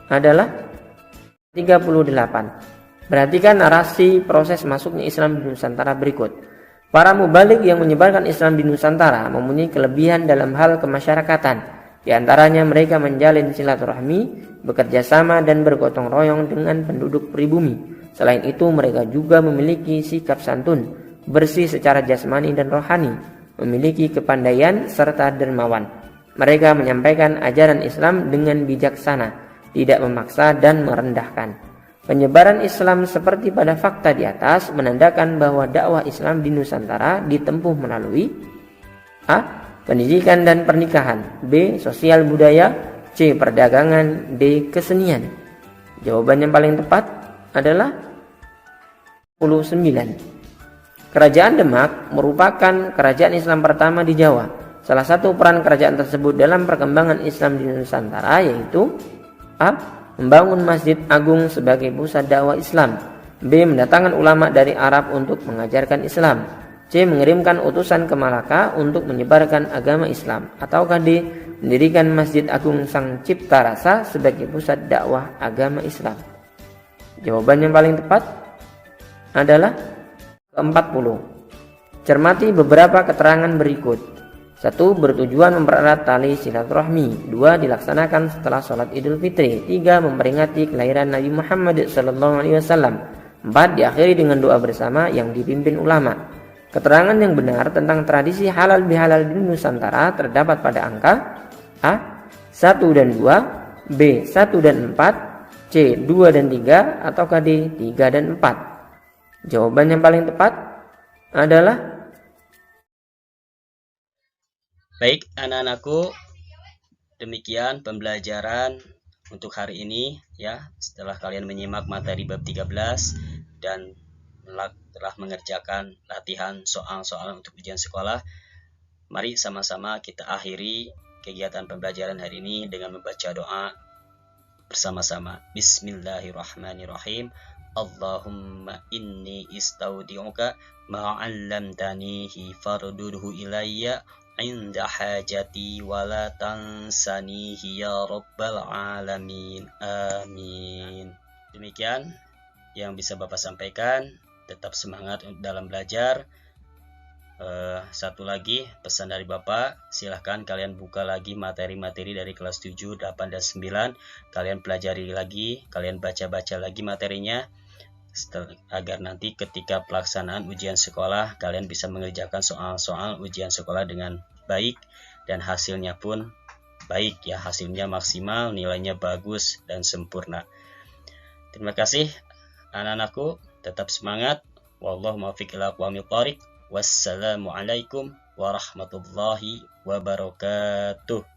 adalah 38. Perhatikan narasi proses masuknya Islam di Nusantara berikut. Para mubalik yang menyebarkan Islam di Nusantara mempunyai kelebihan dalam hal kemasyarakatan. Di antaranya mereka menjalin silaturahmi, bekerja sama dan bergotong royong dengan penduduk pribumi. Selain itu mereka juga memiliki sikap santun, bersih secara jasmani dan rohani, memiliki kepandaian serta dermawan. Mereka menyampaikan ajaran Islam dengan bijaksana, tidak memaksa dan merendahkan. Penyebaran Islam seperti pada fakta di atas menandakan bahwa dakwah Islam di Nusantara ditempuh melalui A. Pendidikan dan pernikahan. B. Sosial budaya. C. Perdagangan. D. Kesenian. Jawaban yang paling tepat adalah 29. Kerajaan Demak merupakan kerajaan Islam pertama di Jawa. Salah satu peran kerajaan tersebut dalam perkembangan Islam di Nusantara yaitu A. Membangun Masjid Agung sebagai pusat dakwah Islam. B. Mendatangkan ulama dari Arab untuk mengajarkan Islam. C. Mengirimkan utusan ke Malaka untuk menyebarkan agama Islam. Ataukah D. Mendirikan Masjid Agung Sang Cipta Rasa sebagai pusat dakwah agama Islam. Jawaban yang paling tepat adalah ke-40. Cermati beberapa keterangan berikut. 1. Bertujuan mempererat tali silaturahmi. 2. Dilaksanakan setelah sholat Idul Fitri. 3. Memperingati kelahiran Nabi Muhammad SAW. 4. Diakhiri dengan doa bersama yang dipimpin ulama. Keterangan yang benar tentang tradisi halal bihalal di Nusantara terdapat pada angka A. 1 dan 2, B. 1 dan 4, C. 2 dan 3, ataukah D. 3 dan 4. Jawaban yang paling tepat adalah Baik anak-anakku, demikian pembelajaran untuk hari ini ya. Setelah kalian menyimak materi bab 13 dan telah mengerjakan latihan soal-soal untuk ujian sekolah, mari sama-sama kita akhiri kegiatan pembelajaran hari ini dengan membaca doa bersama-sama. Bismillahirrahmanirrahim. Allahumma inni istaudi'uka ma'allamtanihi fardurhu ilayya inda hajati wala tansanihi ya rabbal alamin. Amin. Demikian yang bisa Bapak sampaikan. Tetap semangat dalam belajar. Satu lagi pesan dari Bapak, silahkan kalian buka lagi materi-materi dari kelas 7, 8, dan 9. Kalian pelajari lagi, kalian baca-baca lagi materinya, agar nanti ketika pelaksanaan ujian sekolah kalian bisa mengerjakan soal-soal ujian sekolah dengan baik dan hasilnya pun baik ya, hasilnya maksimal, nilainya bagus dan sempurna. Terima kasih anak-anakku, tetap semangat. Wallahu muwaffiq ila aqwamit thoriq. Wassalamualaikum warahmatullahi wabarakatuh.